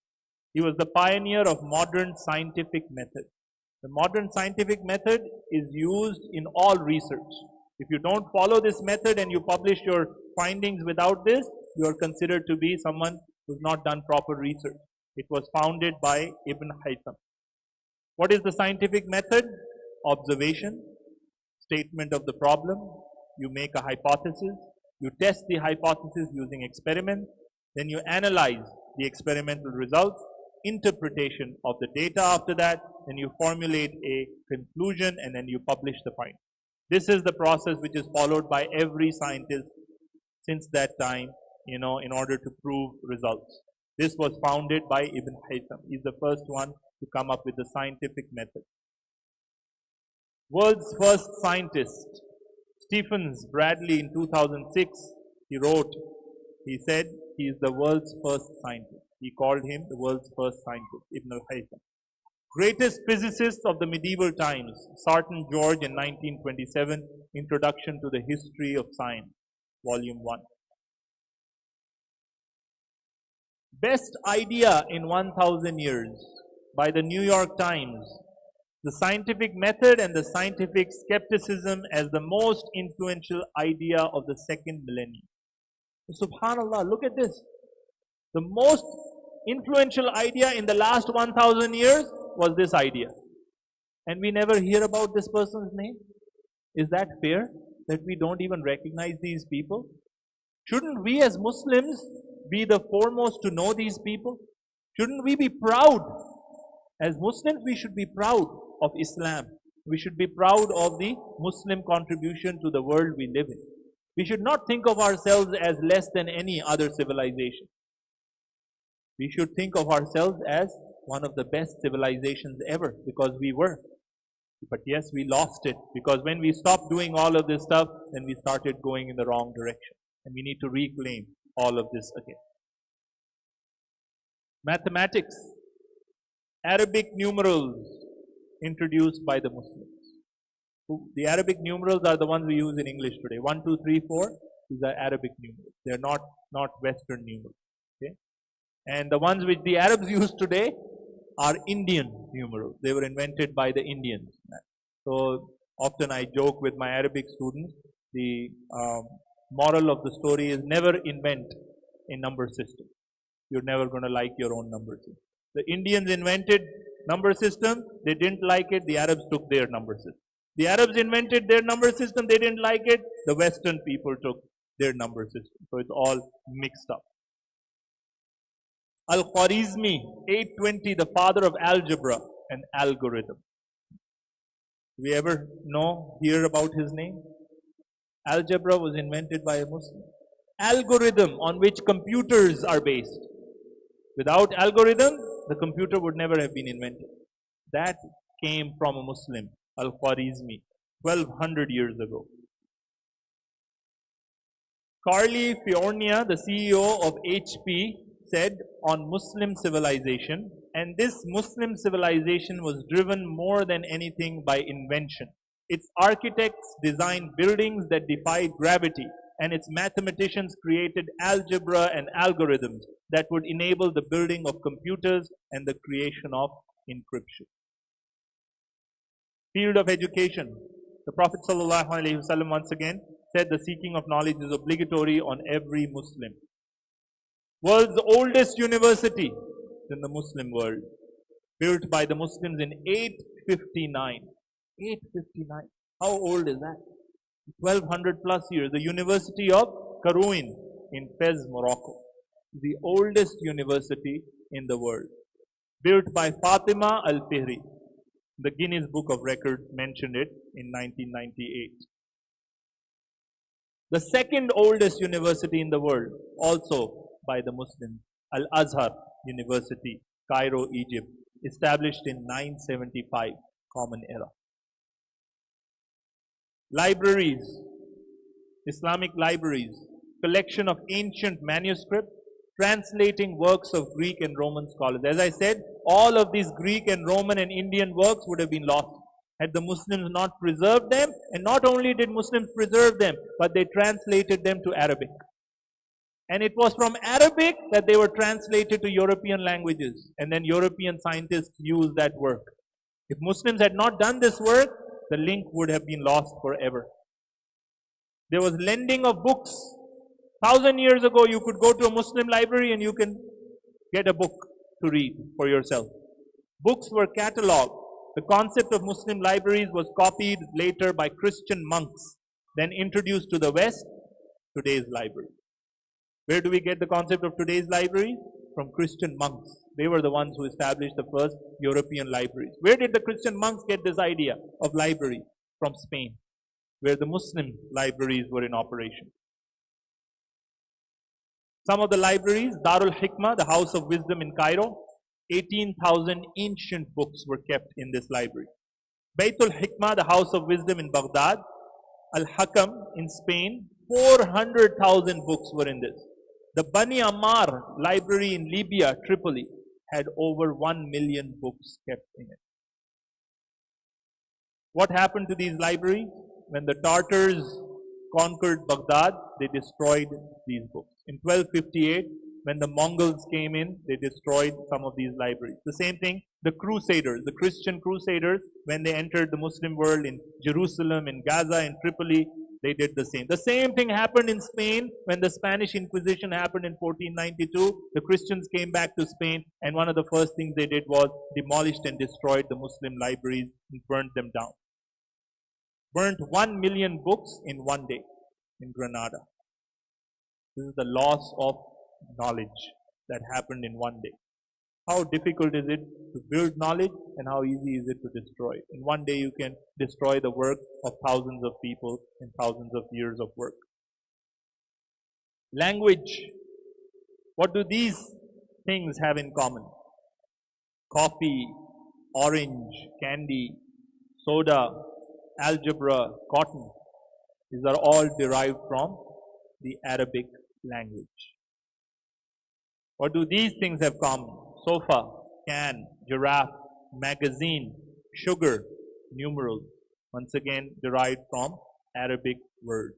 [SPEAKER 1] He was the pioneer of modern scientific method. The modern scientific method is used in all research. If you don't follow this method and you publish your findings without this, you are considered to be someone who's not done proper research. It was founded by Ibn Haytham. What is the scientific method? Observation, statement of the problem, you make a hypothesis, you test the hypothesis using experiments, then you analyze the experimental results, interpretation of the data after that, then you formulate a conclusion and then you publish the findings. This is the process which is followed by every scientist since that time, in order to prove results. This was founded by Ibn Haytham. He's the first one to come up with the scientific method. World's first scientist, Stephen Bradley, in 2006, he said he is the world's first scientist. He called him the world's first scientist, Ibn al-Haytham. Greatest physicists of the medieval times, Sarton George in 1927, Introduction to the History of Science, Volume 1. Best idea in 1,000 years by the New York Times, the scientific method and the scientific skepticism as the most influential idea of the second millennium. Subhanallah, look at this. The most influential idea in the last 1,000 years was this idea. And we never hear about this person's name. Is that fair that we don't even recognize these people? Shouldn't we as Muslims be the foremost to know these people? Shouldn't we be proud? As Muslims, we should be proud of Islam. We should be proud of the Muslim contribution to the world we live in. We should not think of ourselves as less than any other civilization. We should think of ourselves as one of the best civilizations ever, because we were. But yes, we lost it, because when we stopped doing all of this stuff, then we started going in the wrong direction. And we need to reclaim all of this again. Mathematics. Arabic numerals introduced by the Muslims. The Arabic numerals are the ones we use in English today. 1, 2, 3, 4 is the Arabic numerals. They're not Western numerals. Okay? And the ones which the Arabs use today are Indian numerals. They were invented by the Indians. So often I joke with my Arabic students, the moral of the story is never invent a number system. You're never going to like your own number system. The Indians invented number system, they didn't like it, the Arabs took their number system. The Arabs invented their number system, they didn't like it, the Western people took their number system. So it's all mixed up. Al-Khwarizmi, 820, the father of algebra and algorithm. Do we ever hear about his name? Algebra was invented by a Muslim. Algorithm on which computers are based. Without algorithm, the computer would never have been invented. That came from a Muslim, Al-Khwarizmi, 1200 years ago. Carly Fiorina, the CEO of HP, said on Muslim civilization, and this Muslim civilization was driven more than anything by invention. Its architects designed buildings that defied gravity, and its mathematicians created algebra and algorithms that would enable the building of computers and the creation of encryption. Field of education. The Prophet ﷺ once again said the seeking of knowledge is obligatory on every Muslim. World's oldest university in the Muslim world, built by the Muslims in 859. 859. How old is that? 1200 plus years. The University of Qarouin in Fez, Morocco. The oldest university in the world. Built by Fatima Al-Fihri. The Guinness Book of Records mentioned it in 1998. The second oldest university in the world, also by the Muslims, Al-Azhar University, Cairo, Egypt, established in 975 Common Era. Libraries, Islamic libraries, collection of ancient manuscripts, translating works of Greek and Roman scholars. As I said, all of these Greek and Roman and Indian works would have been lost had the Muslims not preserved them. And not only did Muslims preserve them, but they translated them to Arabic. And it was from Arabic that they were translated to European languages. And then European scientists used that work. If Muslims had not done this work, the link would have been lost forever. There was lending of books. 1,000 years ago, you could go to a Muslim library and you can get a book to read for yourself. Books were catalogued. The concept of Muslim libraries was copied later by Christian monks, then introduced to the West, today's library. Where do we get the concept of today's library? From Christian monks. They were the ones who established the first European libraries. Where did the Christian monks get this idea of library? From Spain, where the Muslim libraries were in operation. Some of the libraries, Darul Hikmah, the House of Wisdom in Cairo, 18,000 ancient books were kept in this library. Baytul Hikmah, the House of Wisdom in Baghdad, Al-Hakam in Spain, 400,000 books were in this. The Bani Ammar library in Libya, Tripoli, had over 1 million books kept in it. What happened to these libraries? When the Tartars conquered Baghdad, they destroyed these books. In 1258, when the Mongols came in, they destroyed some of these libraries. The same thing, the Crusaders, the Christian Crusaders, when they entered the Muslim world in Jerusalem, in Gaza, in Tripoli, they did the same. The same thing happened in Spain when the Spanish Inquisition happened in 1492. The Christians came back to Spain, and one of the first things they did was demolished and destroyed the Muslim libraries and burnt them down. Burnt 1 million books in one day in Granada. This is the loss of knowledge that happened in one day. How difficult is it to build knowledge, and how easy is it to destroy it? In one day you can destroy the work of thousands of people and thousands of years of work. Language. What do these things have in common? Coffee, orange, candy, soda, algebra, cotton. These are all derived from the Arabic language. What do these things have common? Sofa, can, giraffe, magazine, sugar, numerals. Once again, derived from Arabic words.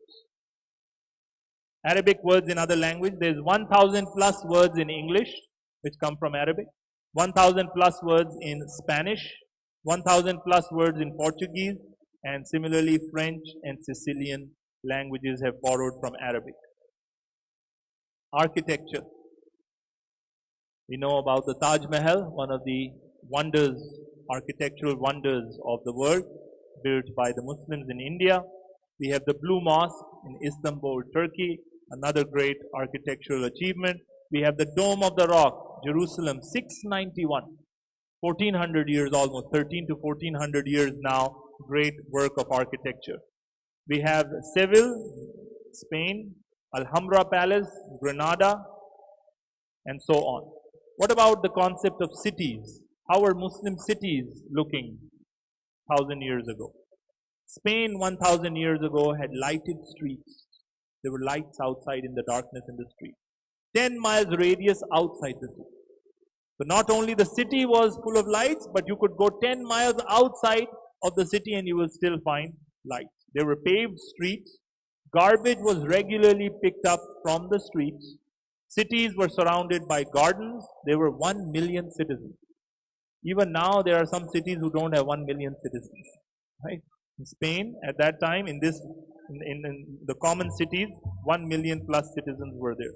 [SPEAKER 1] Arabic words in other language. There's 1,000 plus words in English, which come from Arabic. 1,000 plus words in Spanish. 1,000 plus words in Portuguese. And similarly, French and Sicilian languages have borrowed from Arabic. Architecture. We know about the Taj Mahal, one of the wonders, architectural wonders of the world, built by the Muslims in India. We have the Blue Mosque in Istanbul, Turkey, another great architectural achievement. We have the Dome of the Rock, Jerusalem, 691, 1400 years almost, 13 to 1400 years now, great work of architecture. We have Seville, Spain, Alhambra Palace, Granada, and so on. What about the concept of cities? How are Muslim cities looking 1000 years ago? Spain 1000 years ago had lighted streets. There were lights outside in the darkness in the street. 10 miles radius outside the city. So not only the city was full of lights, but you could go 10 miles outside of the city and you will still find lights. There were paved streets. Garbage was regularly picked up from the streets. Cities were surrounded by gardens. There were 1 million citizens. Even now, there are some cities who don't have 1 million citizens. Right? In Spain, at that time, in the common cities, 1 million plus citizens were there.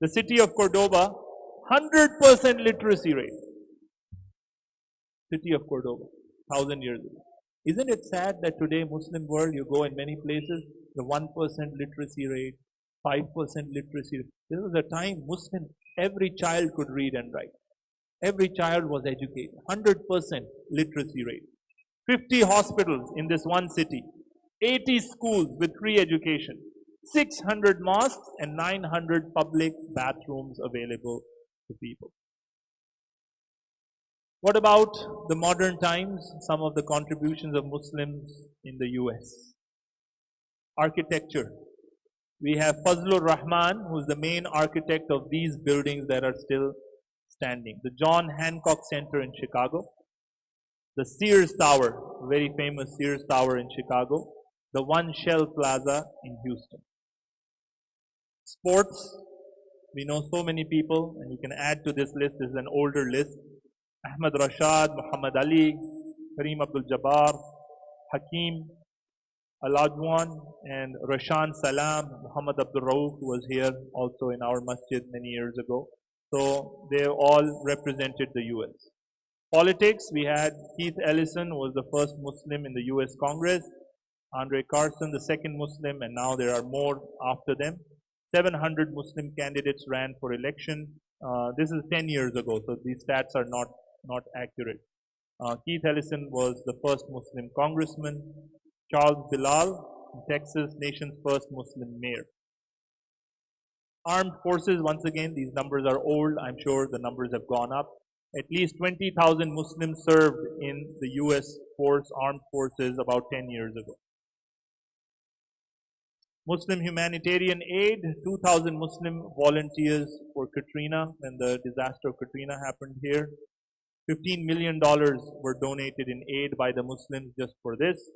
[SPEAKER 1] The city of Cordoba, 100% literacy rate. City of Cordoba, 1000 years ago. Isn't it sad that today, Muslim world, you go in many places, the 1% literacy rate, 5% literacy rate. There was a time Muslim, every child could read and write. Every child was educated. 100% literacy rate. 50 hospitals in this one city. 80 schools with free education. 600 mosques and 900 public bathrooms available to people. What about the modern times? Some of the contributions of Muslims in the US. Architecture. We have Fazlur Rahman, who is the main architect of these buildings that are still standing. The John Hancock Center in Chicago. The Sears Tower, very famous Sears Tower in Chicago. The One Shell Plaza in Houston. Sports. We know so many people, and you can add to this list. This is an older list. Ahmad Rashad, Muhammad Ali, Kareem Abdul-Jabbar, Hakeem Olajuwon, and Rashaan Salam, Muhammad Abdul Rauf, who was here also in our masjid many years ago. So they all represented the US. Politics, we had Keith Ellison, who was the first Muslim in the US Congress, Andre Carson, the second Muslim, and now there are more after them. 700 Muslim candidates ran for election. This is 10 years ago, so these stats are not accurate. Keith Ellison was the first Muslim congressman. Charles Bilal, in Texas, nation's first Muslim mayor. Armed forces, once again, these numbers are old. I'm sure the numbers have gone up. At least 20,000 Muslims served in the US armed forces about 10 years ago. Muslim humanitarian aid, 2,000 Muslim volunteers for Katrina, when the disaster of Katrina happened here. $15 million were donated in aid by the Muslims just for this.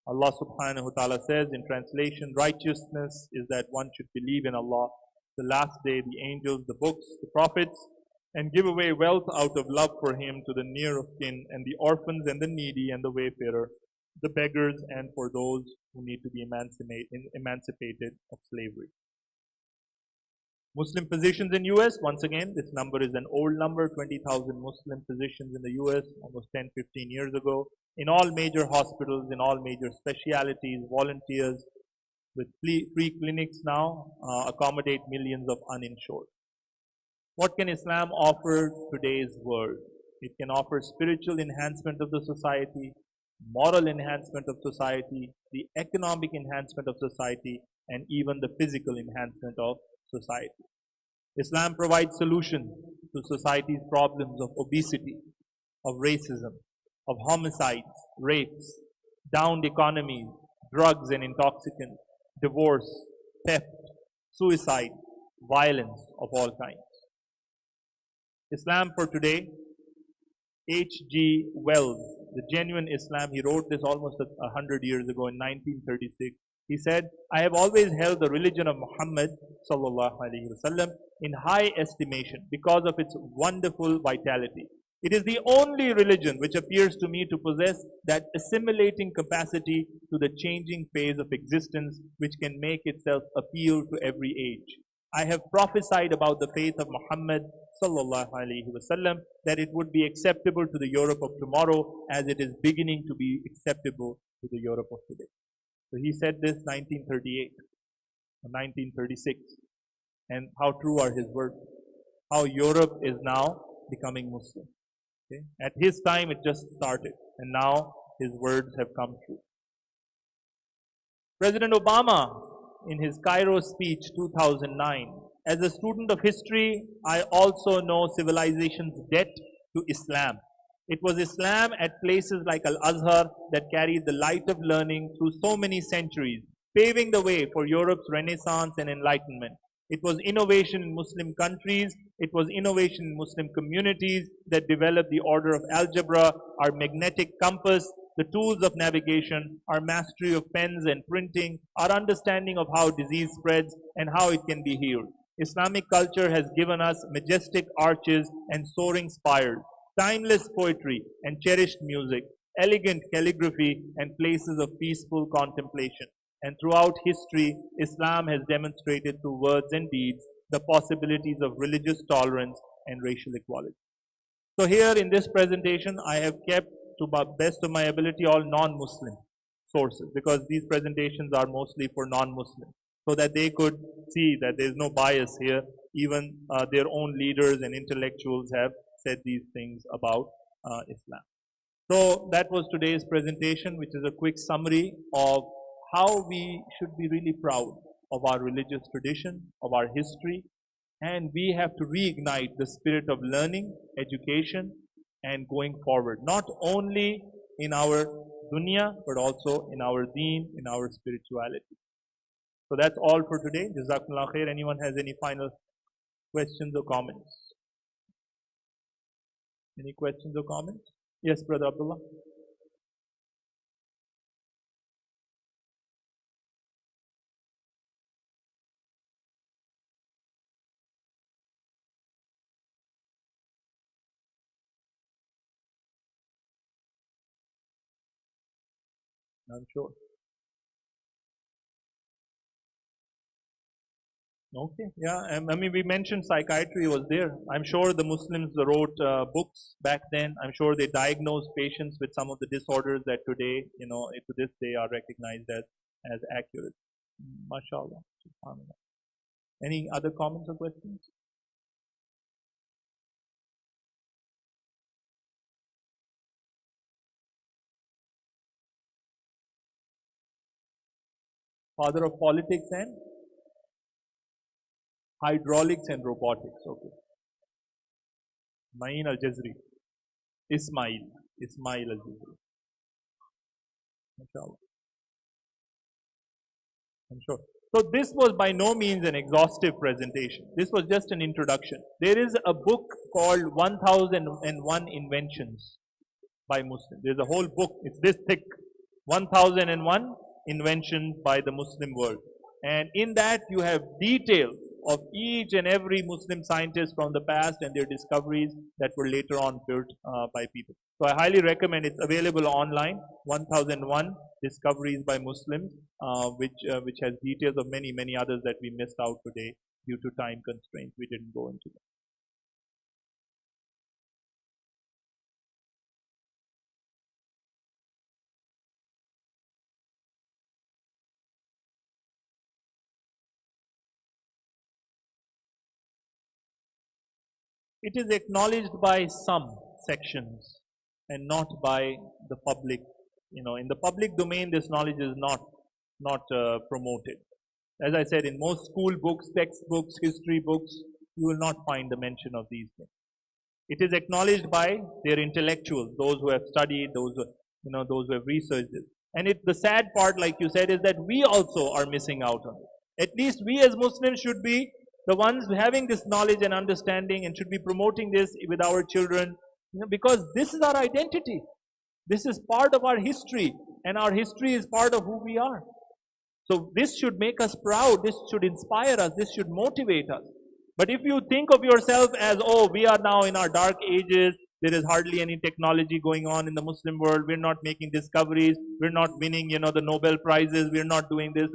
[SPEAKER 1] Allah subhanahu wa ta'ala says in translation, righteousness is that one should believe in Allah, the last day, the angels, the books, the prophets, and give away wealth out of love for Him to the near of kin and the orphans and the needy and the wayfarer, the beggars, and for those who need to be emancipated of slavery. Muslim physicians in US, once again, this number is an old number, 20,000 Muslim physicians in the US almost 10, 15 years ago. In all major hospitals, in all major specialities, volunteers with free clinics now accommodate millions of uninsured. What can Islam offer today's world? It can offer spiritual enhancement of the society, moral enhancement of society, the economic enhancement of society, and even the physical enhancement of society. Islam provides solutions to society's problems of obesity, of racism, of homicides, rapes, downed economies, drugs and intoxicants, divorce, theft, suicide, violence of all kinds. Islam for today, H.G. Wells, the genuine Islam, he wrote this almost 100 years ago in 1936. He said, I have always held the religion of Muhammad sallallahu alaihi wasallam in high estimation because of its wonderful vitality. It is the only religion which appears to me to possess that assimilating capacity to the changing phase of existence which can make itself appeal to every age. I have prophesied about the faith of Muhammad sallallahu alaihi wasallam that it would be acceptable to the Europe of tomorrow as it is beginning to be acceptable to the Europe of today. So he said this 1938 or 1936. And how true are his words? How Europe is now becoming Muslim. Okay? At his time it just started and now his words have come true. President Obama, in his Cairo speech 2009, as a student of history, I also know civilization's debt to Islam. It was Islam at places like Al-Azhar that carried the light of learning through so many centuries, paving the way for Europe's Renaissance and Enlightenment. It was innovation in Muslim countries, it was innovation in Muslim communities that developed the order of algebra, our magnetic compass, the tools of navigation, our mastery of pens and printing, our understanding of how disease spreads and how it can be healed. Islamic culture has given us majestic arches and soaring spires, timeless poetry and cherished music, elegant calligraphy and places of peaceful contemplation. And throughout history, Islam has demonstrated through words and deeds the possibilities of religious tolerance and racial equality. So here in this presentation, I have kept to the best of my ability all non-Muslim sources because these presentations are mostly for non-Muslims so that they could see that there is no bias here. Even their own leaders and intellectuals have said these things about Islam. So that was today's presentation, which is a quick summary of how we should be really proud of our religious tradition, of our history, and we have to reignite the spirit of learning, education, and going forward, not only in our dunya, but also in our deen, in our spirituality. So that's all for today. Jazakumullah khair. Anyone has any final questions or comments? Any questions or comments? Yes, Brother Abdullah. I'm sure. Okay, yeah. I mean, we mentioned psychiatry was there. I'm sure the Muslims wrote books back then. I'm sure they diagnosed patients with some of the disorders that today, to this day are recognized as accurate. MashaAllah. SubhanAllah. Any other comments or questions? Father of politics and hydraulics and robotics. Okay. Ma'in al-Jazri. Ismail al-Jazri. MashaAllah. I'm sure. So this was by no means an exhaustive presentation. This was just an introduction. There is a book called 1001 Inventions by Muslims. There's a whole book. It's this thick. 1001 Inventions by the Muslim world. And in that you have details of each and every Muslim scientist from the past and their discoveries that were later on built by people. So I highly recommend it's available online, 1001 Discoveries by Muslims, which has details of many others that we missed out today due to time constraints. We didn't go into them. It is acknowledged by some sections and not by the public. In the public domain, this knowledge is not promoted. As I said, in most school books, textbooks, history books, you will not find the mention of these things. It is acknowledged by their intellectuals, those who have studied, those who have researched it. And the sad part, like you said, is that we also are missing out on it. At least we as Muslims should be the ones having this knowledge and understanding and should be promoting this with our children, because this is our identity. This is part of our history, and our history is part of who we are. So this should make us proud, this should inspire us, this should motivate us. But if you think of yourself as, oh, we are now in our dark ages, there is hardly any technology going on in the Muslim world, we're not making discoveries, we're not winning, the Nobel Prizes, we're not doing this,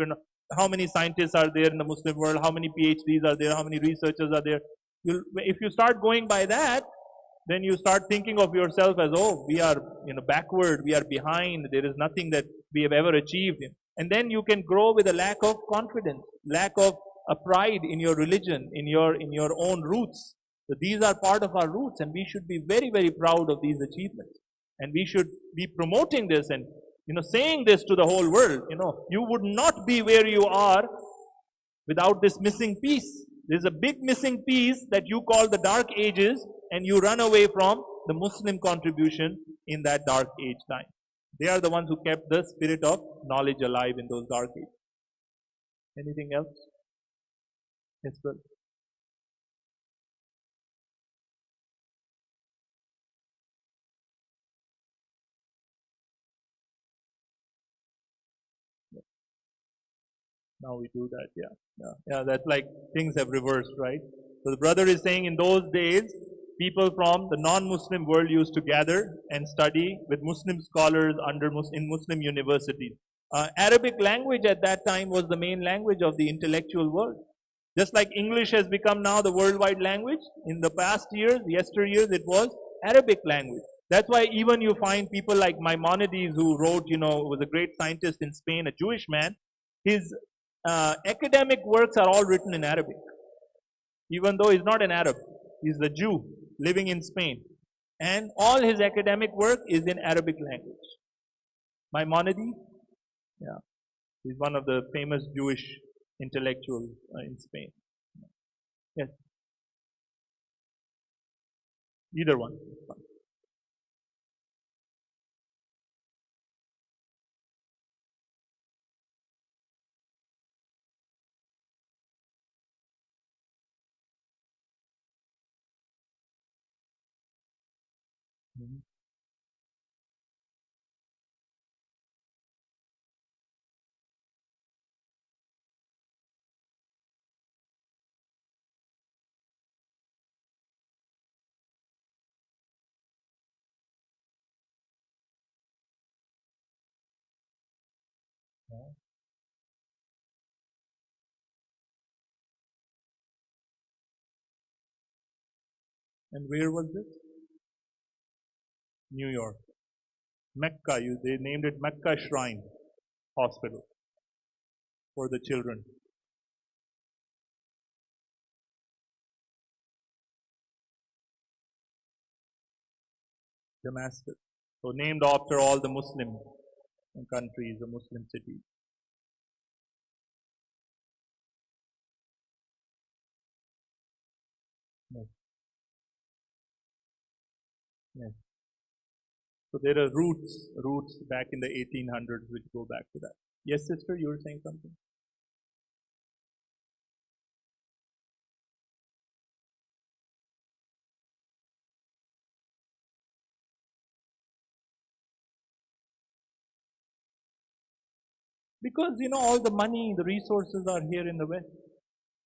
[SPEAKER 1] how many scientists are there in the Muslim world, how many PhDs are there, how many researchers are there. If you start going by that, then you start thinking of yourself as, oh, we are backward, we are behind, there is nothing that we have ever achieved. And then you can grow with a lack of confidence, lack of a pride in your religion, in your own roots. So these are part of our roots, and we should be very, very proud of these achievements. And we should be promoting this and saying this to the whole world. You would not be where you are without this missing piece. There's a big missing piece that you call the dark ages, and you run away from the Muslim contribution in that dark age time. They are the ones who kept the spirit of knowledge alive in those dark ages. Anything else? Yes, sir. Now we do that, yeah. That's like things have reversed, right? So the brother is saying in those days, people from the non-Muslim world used to gather and study with Muslim scholars in Muslim universities. Arabic language at that time was the main language of the intellectual world. Just like English has become now the worldwide language, in the past years, yesteryears, it was Arabic language. That's why even you find people like Maimonides, who wrote, was a great scientist in Spain, a Jewish man. His academic works are all written in Arabic, even though he's not an Arab. He's a Jew living in Spain. And all his academic work is in Arabic language. Maimonides, yeah, he's one of the famous Jewish intellectuals in Spain. Yes. Either one. Mhm. Yeah. And where was this? New York. Mecca. They named it Mecca Shrine Hospital for the children. Damascus. So named after all the Muslim countries, the Muslim cities. Yes. Yes. So there are roots back in the 1800s which go back to that. Yes, sister, you were saying something? Because all the money, the resources are here in the West.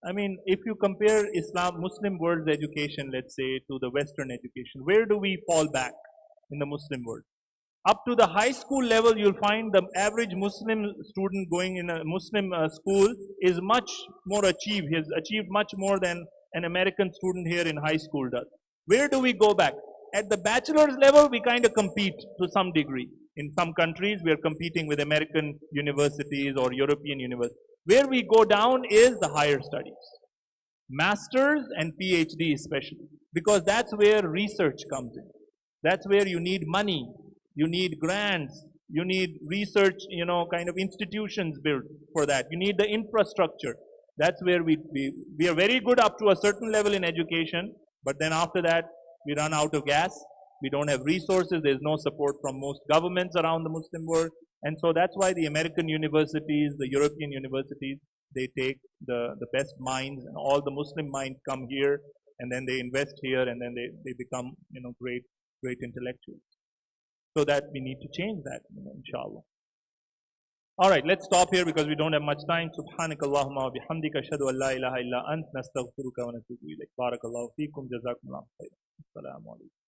[SPEAKER 1] I mean, if you compare Muslim world's education, let's say, to the Western education, where do we fall back in the Muslim world? Up to the high school level, you'll find the average Muslim student going in a Muslim school is much more achieved. He has achieved much more than an American student here in high school does. Where do we go back? At the bachelor's level, we kind of compete to some degree. In some countries, we are competing with American universities or European universities. Where we go down is the higher studies. Masters and PhD especially. Because that's where research comes in. That's where you need money. You need grants. You need research, kind of institutions built for that. You need the infrastructure. That's where we are very good up to a certain level in education, but then after that, we run out of gas. We don't have resources. There's no support from most governments around the Muslim world. And so that's why the American universities, the European universities, they take the best minds, and all the Muslim minds come here, and then they invest here, and then they become, great intellectuals. So that we need to change that, inshallah. All right, let's stop here because we don't have much time. Subhanakallahumma wa bihamdika ashhadu an la ilaha illa ant nastaghfiruka wa natubu ilayk. Barakallahu feekum. Jazakumullahu khairan. Assalamu alaikum.